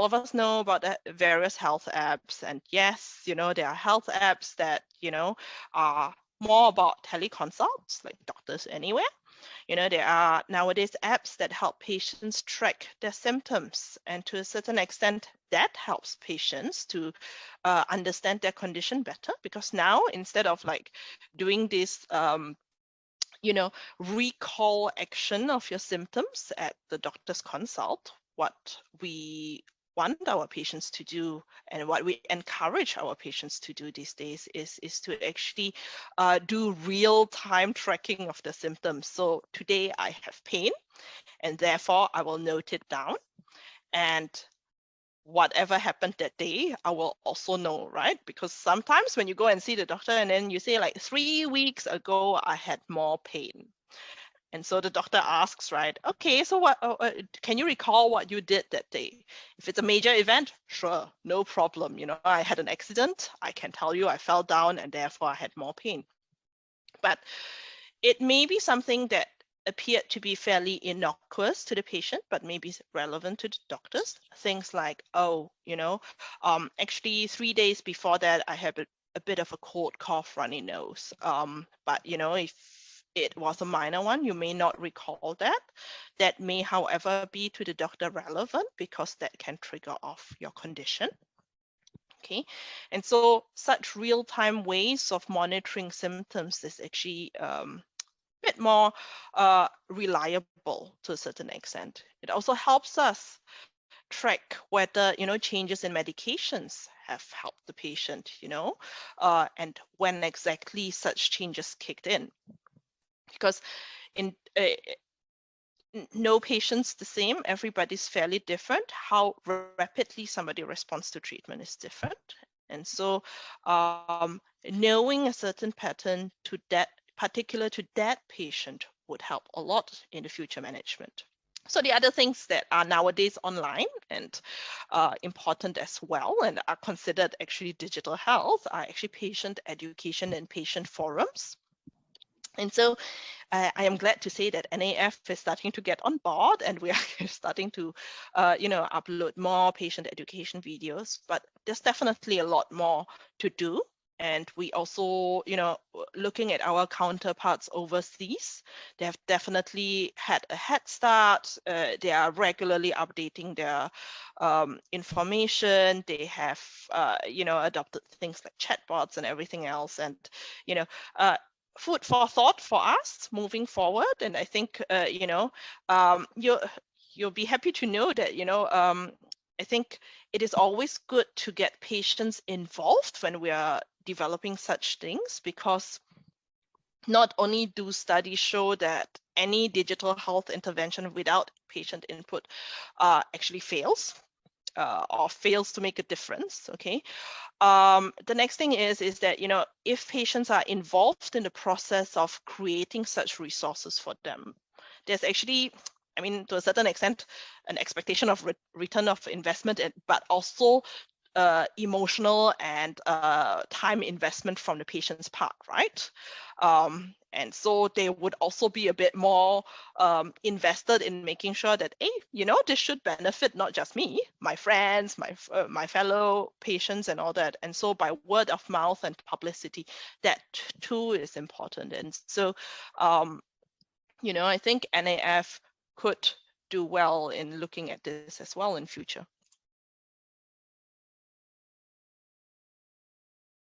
of us know about the various health apps, and yes, there are health apps that, are more about teleconsults, like Doctors Anywhere. There are nowadays apps that help patients track their symptoms, and to a certain extent, that helps patients to understand their condition better, because now instead of like doing this, recall action of your symptoms at the doctor's consult, what we want our patients to do and what we encourage our patients to do these days is to actually do real-time tracking of the symptoms. So today I have pain, and therefore I will note it down, and whatever happened that day, I will also know, right? Because sometimes when you go and see the doctor and then you say like 3 weeks ago, I had more pain. And so the doctor asks, right, okay, so what, can you recall what you did that day? If it's a major event, sure, no problem. I had an accident, I can tell you I fell down and therefore I had more pain. But it may be something that appeared to be fairly innocuous to the patient, but maybe relevant to the doctors. Things like, actually 3 days before that, I had a bit of a cold, cough, runny nose. But if it was a minor one, you may not recall that. That may, however, be to the doctor relevant, because that can trigger off your condition. Okay, and so such real-time ways of monitoring symptoms is actually bit more reliable to a certain extent. It also helps us track whether changes in medications have helped the patient, and when exactly such changes kicked in, because in no patient's the same. Everybody's fairly different. How rapidly somebody responds to treatment is different, and so knowing a certain pattern to that particular to that patient would help a lot in the future management. So the other things that are nowadays online and important as well, and are considered actually digital health, are actually patient education and patient forums. And so I am glad to say that NAF is starting to get on board, and we are starting to, upload more patient education videos. But there's definitely a lot more to do. And we also, looking at our counterparts overseas, they have definitely had a head start. They are regularly updating their information. They have, adopted things like chatbots and everything else. And, food for thought for us moving forward. And I think, you'll be happy to know that, I think it is always good to get patients involved when we are developing such things, because not only do studies show that any digital health intervention without patient input actually fails, or fails to make a difference. Okay. The next thing is that, if patients are involved in the process of creating such resources for them, there's actually, to a certain extent, an expectation of return of investment, but also emotional and time investment from the patient's part, right? And so they would also be a bit more invested in making sure that, hey, this should benefit not just me, my friends, my fellow patients and all that. And so by word of mouth and publicity, that too is important. And so, I think NAF could do well in looking at this as well in future.